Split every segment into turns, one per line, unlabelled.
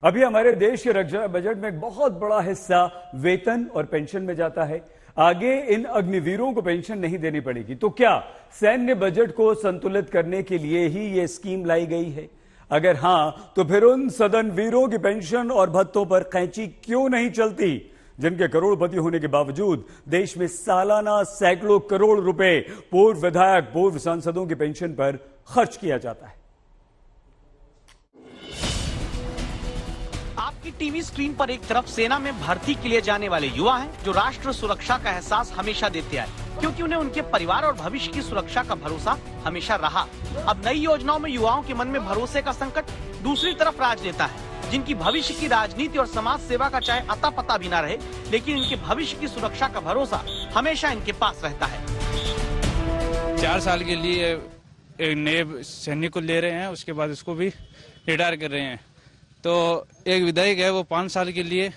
अभी हमारे देश के रक्षा बजट में एक बहुत बड़ा हिस्सा वेतन और पेंशन में जाता है। आगे इन अग्निवीरों को पेंशन नहीं देनी पड़ेगी, तो क्या सैन्य बजट को संतुलित करने के लिए ही ये स्कीम लाई गई है? अगर हां, तो फिर उन सदन वीरों की पेंशन और भत्तों पर कैंची क्यों नहीं चलती, जिनके करोड़पति होने के बावजूद देश में सालाना सैकड़ों करोड़ रुपए पूर्व विधायक, पूर्व सांसदों की पेंशन पर खर्च किया जाता है।
आपकी टीवी स्क्रीन पर एक तरफ सेना में भर्ती के लिए जाने वाले युवा हैं, जो राष्ट्र सुरक्षा का एहसास हमेशा देते आए, क्योंकि उन्हें उनके परिवार और भविष्य की सुरक्षा का भरोसा हमेशा रहा। अब नई योजनाओं में युवाओं के मन में भरोसे का संकट। दूसरी तरफ राजनेता है, जिनकी भविष्य की राजनीति और समाज सेवा का चाहे अता पता भी न रहे, लेकिन इनके भविष्य की सुरक्षा का भरोसा हमेशा इनके पास रहता है।
4 साल के लिए एक नए सैनिक को ले रहे हैं, उसके बाद उसको भी रिटायर कर रहे हैं। तो एक विधायक है, वो 5 साल के लिए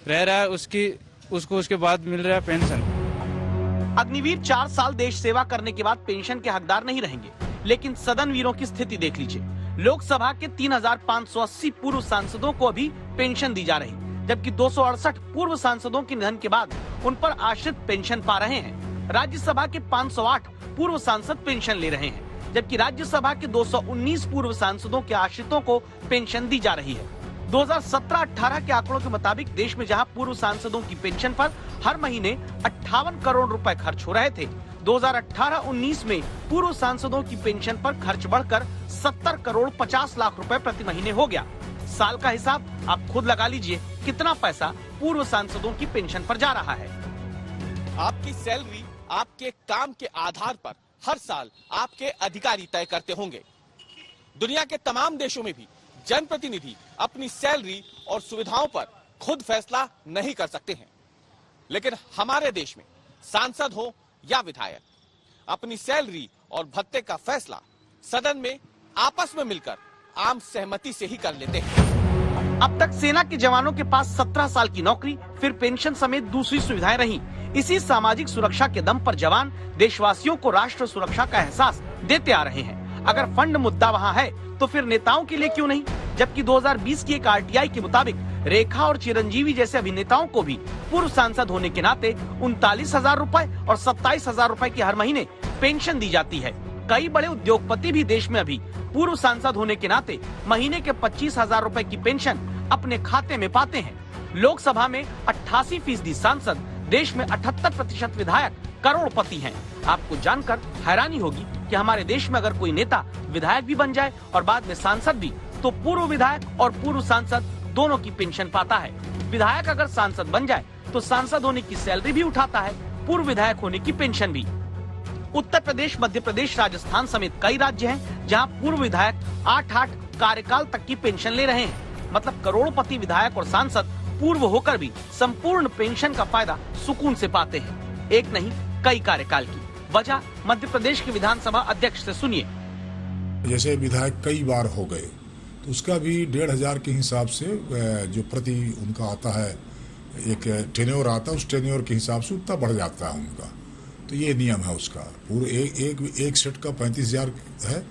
रह रहा है, उसको उसके बाद मिल रहा है पेंशन।
अग्निवीर 4 साल देश सेवा करने के बाद पेंशन के हकदार नहीं रहेंगे, लेकिन सदन वीरों की स्थिति देख लीजिए। लोकसभा के 3580 पूर्व सांसदों को अभी पेंशन दी जा रही, जबकि 268 पूर्व सांसदों के निधन के बाद उन पर आश्रित पेंशन पा रहे हैं। राज्यसभा के 508 पूर्व सांसद पेंशन ले रहे हैं, जबकि राज्यसभा के 219 पूर्व सांसदों के आश्रितों को पेंशन दी जा रही है। 2017-18 के आंकड़ों के मुताबिक देश में जहां पूर्व सांसदों की पेंशन पर हर महीने 58 करोड़ रुपए खर्च हो रहे थे, 2018-19 में पूर्व सांसदों की पेंशन पर खर्च बढ़कर 70 करोड़ 50 लाख रुपए प्रति महीने हो गया। साल का हिसाब आप खुद लगा लीजिए, कितना पैसा पूर्व सांसदों की पेंशन पर जा रहा है।
आपकी सैलरी आपके काम के आधार पर हर साल आपके अधिकारी तय करते होंगे। दुनिया के तमाम देशों में भी जनप्रतिनिधि अपनी सैलरी और सुविधाओं पर खुद फैसला नहीं कर सकते हैं, लेकिन हमारे देश में सांसद हो या विधायक अपनी सैलरी और भत्ते का फैसला सदन में आपस में मिलकर आम सहमति से ही कर लेते हैं।
अब तक सेना के जवानों के पास 17 साल की नौकरी, फिर पेंशन समेत दूसरी सुविधाएं रही। इसी सामाजिक सुरक्षा के दम पर जवान देशवासियों को राष्ट्र सुरक्षा का एहसास देते आ रहे हैं। अगर फंड मुद्दा वहाँ है, तो फिर नेताओं के लिए क्यों नहीं? जबकि 2020 की एक आरटीआई के मुताबिक रेखा और चिरंजीवी जैसे अभिनेताओं को भी पूर्व सांसद होने के नाते 39,000 रुपए और 27,000 रुपए की हर महीने पेंशन दी जाती है। कई बड़े उद्योगपति भी देश में अभी पूर्व सांसद होने के नाते महीने के 25,000 रुपए की पेंशन अपने खाते में पाते हैं। लोकसभा में 88% सांसद, देश में 78% विधायक करोड़पति हैं। आपको जानकर हैरानी होगी कि हमारे देश में अगर कोई नेता विधायक भी बन जाए और बाद में सांसद भी, तो पूर्व विधायक और पूर्व सांसद दोनों की पेंशन पाता है। विधायक अगर सांसद बन जाए तो सांसद होने की सैलरी भी उठाता है, पूर्व विधायक होने की पेंशन भी। उत्तर प्रदेश, मध्य प्रदेश, राजस्थान समेत कई राज्य हैं जहां पूर्व विधायक 8 कार्यकाल तक की पेंशन ले रहे हैं। मतलब करोड़पति विधायक और सांसद पूर्व होकर भी संपूर्ण पेंशन का फायदा सुकून से पाते हैं। एक नहीं, कई कार्यकाल की। वजह मध्य प्रदेश के विधानसभा अध्यक्ष से सुनिए।
जैसे विधायक कई बार हो गए, तो उसका भी 1,500 के हिसाब से जो प्रति उनका आता है, एक टेन्योर आता है, उस टेन्योर के हिसाब से उतना बढ़ जाता है उनका। तो ये नियम है उसका। पूरे एक सेट का 35,000 है,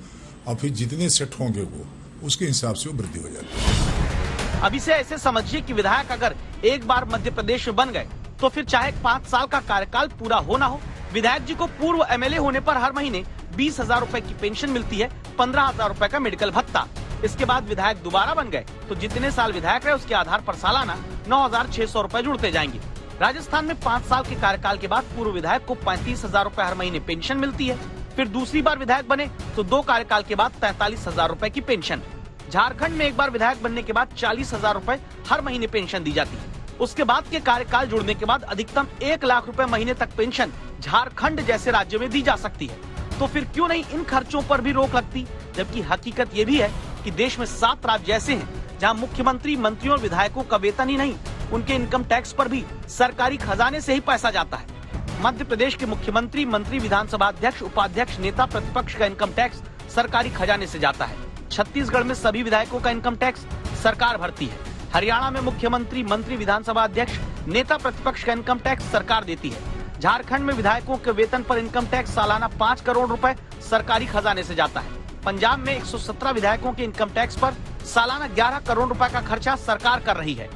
और फिर जितने सेट होंगे वो उसके हिसाब से वो वृद्धि हो जाती है।
अभी से ऐसे समझिए कि विधायक अगर एक बार मध्य प्रदेश में बन गए, तो फिर चाहे 5 साल का कार्यकाल पूरा हो ना हो, विधायक जी को पूर्व एमएलए होने पर हर महीने 20,000 रुपए की पेंशन मिलती है, 15,000 रुपए का मेडिकल भत्ता। इसके बाद विधायक दोबारा बन गए तो जितने साल विधायक रहे उसके आधार पर सालाना 9,600 रुपए जुड़ते जाएंगे। राजस्थान में 5 साल के कार्यकाल के बाद पूर्व विधायक को 35,000 रुपए हर महीने पेंशन मिलती है। फिर दूसरी बार विधायक बने तो 2 कार्यकाल के बाद 43,000 रुपए की पेंशन। झारखंड में एक बार विधायक बनने के बाद 40,000 रुपए हर महीने पेंशन दी जाती है। उसके बाद के कार्यकाल जुड़ने के बाद अधिकतम 1 लाख रुपए महीने तक पेंशन झारखंड जैसे राज्यों में दी जा सकती है। तो फिर क्यों नहीं इन खर्चों पर भी रोक लगती? जबकि हकीकत ये भी है कि देश में 7 राज्य ऐसे हैं जहां मुख्यमंत्री, मंत्रियों और विधायकों का वेतन ही नहीं, उनके इनकम टैक्स पर भी सरकारी खजाने से ही पैसा जाता है। मध्य प्रदेश के मुख्यमंत्री, मंत्री, विधानसभा अध्यक्ष, उपाध्यक्ष, नेता प्रतिपक्ष का इनकम टैक्स सरकारी खजाने से जाता है। छत्तीसगढ़ में सभी विधायकों का इनकम टैक्स सरकार भरती है। हरियाणा में मुख्यमंत्री, मंत्री, विधानसभा अध्यक्ष, नेता प्रतिपक्ष का इनकम टैक्स सरकार देती है। झारखंड में विधायकों के वेतन पर इनकम टैक्स सालाना 5 करोड़ रुपए सरकारी खजाने से जाता है। पंजाब में 117 विधायकों के इनकम टैक्स पर सालाना 11 करोड़ रुपए का खर्चा सरकार कर रही है।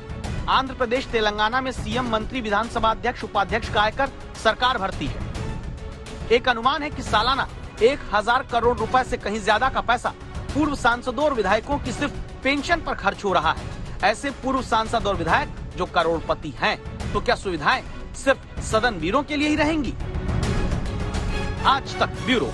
आंध्र प्रदेश, तेलंगाना में सीएम, मंत्री, विधानसभा अध्यक्ष, उपाध्यक्ष का आयकर सरकार भरती है। एक अनुमान है कि सालाना 1000 करोड़ रुपए से कहीं ज्यादा का पैसा पूर्व सांसदों और विधायकों की सिर्फ पेंशन पर खर्च हो रहा है। ऐसे पूर्व सांसद और विधायक जो करोड़पति हैं, तो क्या सुविधाएं सिर्फ सदन वीरों के लिए ही रहेंगी? आज तक ब्यूरो।